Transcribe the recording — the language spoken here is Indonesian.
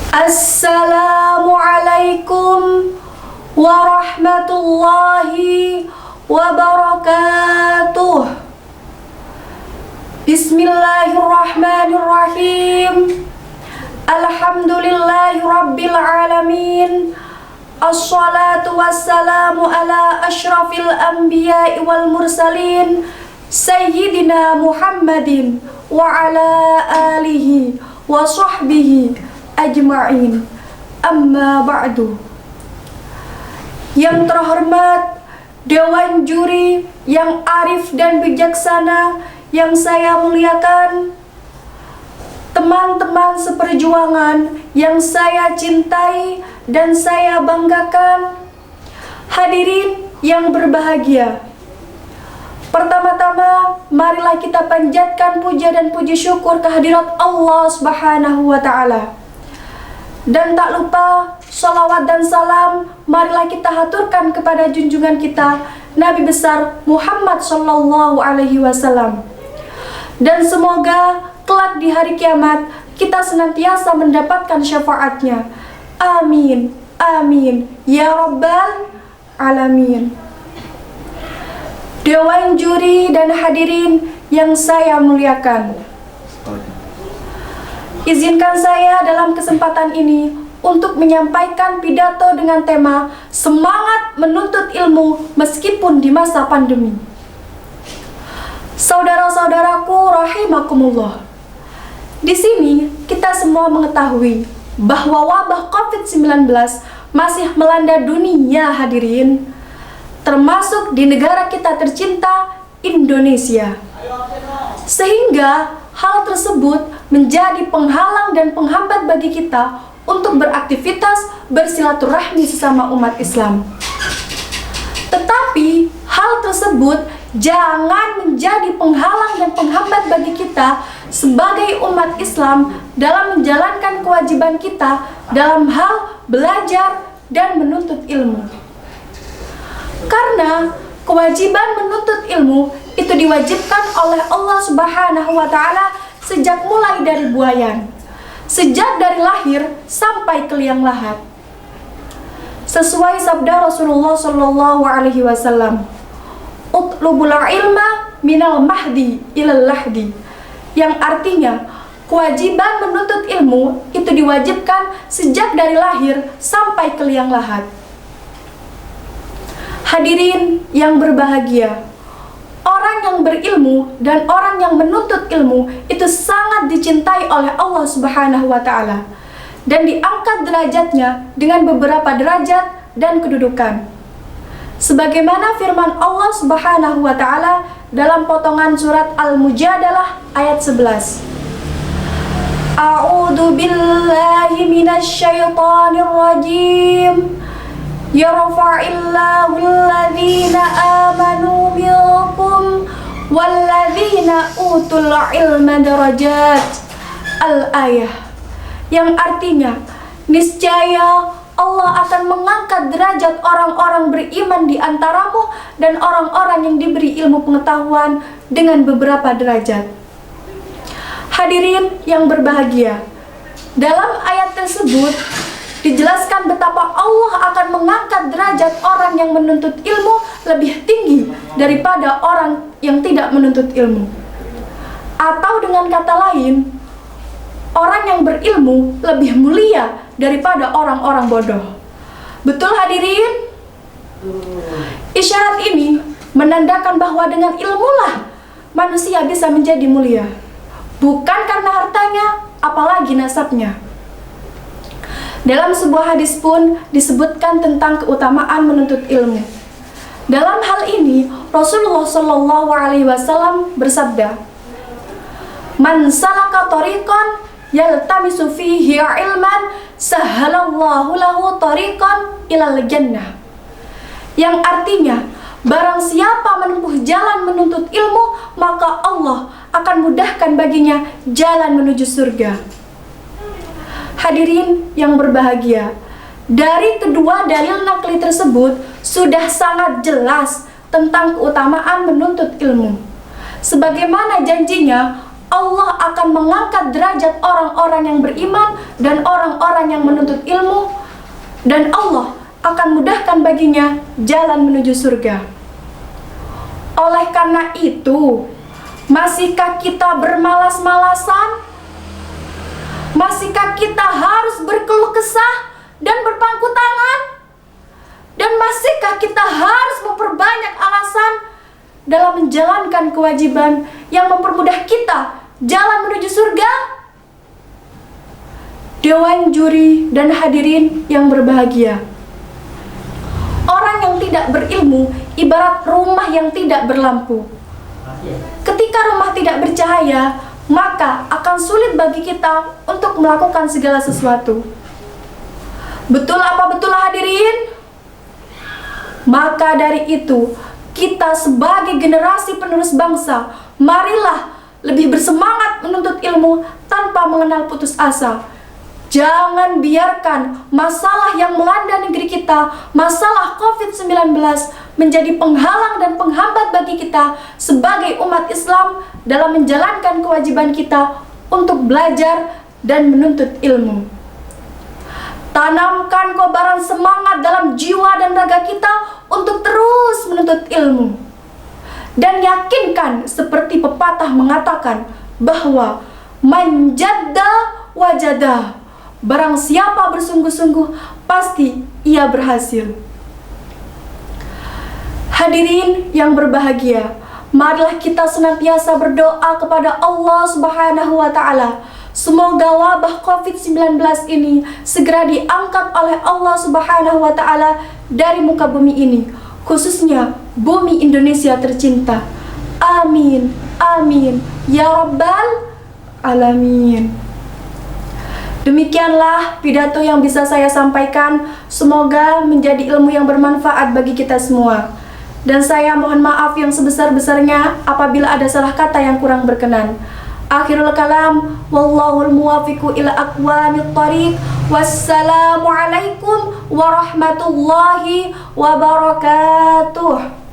Assalamualaikum warahmatullahi wabarakatuh. Bismillahirrahmanirrahim. Alhamdulillahi rabbil alamin. Assalatu wassalamu ala ashrafil anbiya'i wal mursalin Sayyidina Muhammadin wa ala alihi wa sahbihi ajma'in. Amma ba'du. Yang terhormat Dewan Juri yang arif dan bijaksana yang saya muliakan, teman-teman seperjuangan yang saya cintai dan saya banggakan, hadirin yang berbahagia. Pertama-tama, marilah kita panjatkan puja dan puji syukur kehadirat Allah Subhanahu wa Ta'ala. Dan tak lupa, salawat dan salam marilah kita haturkan kepada junjungan kita, Nabi besar Muhammad Sallallahu Alaihi Wasallam. Dan semoga kelak di hari kiamat kita senantiasa mendapatkan syafaatnya. Amin, amin, ya Rabbal Alamin. Dewan juri dan hadirin yang saya muliakan, izinkan saya dalam kesempatan ini untuk menyampaikan pidato dengan tema semangat menuntut ilmu meskipun di masa pandemi. Saudara-saudaraku rahimakumullah, di sini kita semua mengetahui bahwa wabah COVID-19 masih melanda dunia, hadirin, termasuk di negara kita tercinta, Indonesia. Sehingga hal tersebut menjadi penghalang dan penghambat bagi kita untuk beraktivitas bersilaturahmi sesama umat Islam. Tetapi hal tersebut jangan menjadi penghalang dan penghambat bagi kita sebagai umat Islam dalam menjalankan kewajiban kita dalam hal belajar dan menuntut ilmu. Karena kewajiban menuntut ilmu itu diwajibkan oleh Allah Subhanahu wa Ta'ala sejak mulai dari buayan, sejak dari lahir sampai ke liang lahat. Sesuai sabda Rasulullah Sallallahu Alaihi Wasallam, utlubul ilma minal mahdi ilal lahdi, yang artinya kewajiban menuntut ilmu itu diwajibkan sejak dari lahir sampai ke liang lahat. Hadirin yang berbahagia, orang yang berilmu dan orang yang menuntut ilmu itu sangat dicintai oleh Allah Subhanahu wa Ta'ala dan diangkat derajatnya dengan beberapa derajat dan kedudukan. Sebagaimana firman Allah Subhanahu wa Ta'ala dalam potongan surat Al-Mujadalah ayat 11. A'udzu billahi minasyaitonir rajim. Yarfa'illahu alladhina amanu minkum walladhina utul ilma darajat. Al-ayah, yang artinya niscaya Allah akan mengangkat derajat orang-orang beriman di antaramu dan orang-orang yang diberi ilmu pengetahuan dengan beberapa derajat. Hadirin yang berbahagia, dalam ayat tersebut dijelaskan betapa Allah akan mengangkat derajat orang yang menuntut ilmu lebih tinggi daripada orang yang tidak menuntut ilmu. Atau dengan kata lain, orang yang berilmu lebih mulia daripada orang-orang bodoh. Betul hadirin? Isyarat ini menandakan bahwa dengan ilmulah manusia bisa menjadi mulia, bukan karena hartanya, apalagi nasabnya. Dalam sebuah hadis pun disebutkan tentang keutamaan menuntut ilmu. Dalam hal ini Rasulullah Shallallahu Alaihi Wasallam bersabda, "Man salaka tariqan yaltamisu fihi ilman, sahhalallahu lahu tariqan ilal jannah." Yang artinya, barang siapa menempuh jalan menuntut ilmu, maka Allah akan mudahkan baginya jalan menuju surga. Hadirin yang berbahagia, dari kedua dalil nakli tersebut sudah sangat jelas tentang keutamaan menuntut ilmu. Sebagaimana janjinya Allah akan mengangkat derajat orang-orang yang beriman dan orang-orang yang menuntut ilmu, dan Allah akan mudahkan baginya jalan menuju surga. Oleh karena itu, masihkah kita bermalas-malasan? Masihkah kita harus berkeluh kesah dan berpangku tangan? Dan masihkah kita harus memperbanyak alasan dalam menjalankan kewajiban yang mempermudah kita jalan menuju surga? Dewan juri dan hadirin yang berbahagia, orang yang tidak berilmu ibarat rumah yang tidak berlampu. Ketika rumah tidak bercahaya, maka akan sulit bagi kita untuk melakukan segala sesuatu. Betul apa betul hadirin? Maka dari itu, kita sebagai generasi penerus bangsa, marilah lebih bersemangat menuntut ilmu tanpa mengenal putus asa. Jangan biarkan masalah yang melanda negeri kita, masalah COVID-19, menjadi penghalang dan penghambat bagi kita sebagai umat Islam dalam menjalankan kewajiban kita untuk belajar dan menuntut ilmu. Tanamkan kobaran semangat dalam jiwa dan raga kita untuk terus menuntut ilmu. Dan yakinkan seperti pepatah mengatakan bahwa man jadda wajada. Barang siapa bersungguh-sungguh, pasti ia berhasil. Hadirin yang berbahagia, marilah kita senantiasa berdoa kepada Allah Subhanahu wa Ta'ala. Semoga wabah COVID-19 ini segera diangkat oleh Allah Subhanahu wa Ta'ala dari muka bumi ini, khususnya bumi Indonesia tercinta. Amin, amin, ya Rabbal Alamin. Demikianlah pidato yang bisa saya sampaikan. Semoga menjadi ilmu yang bermanfaat bagi kita semua. Dan saya mohon maaf yang sebesar-besarnya apabila ada salah kata yang kurang berkenan. Akhirul kalam, wallahul muwafiqu ila aqwamit thariq. Wassalamualaikum warahmatullahi wabarakatuh.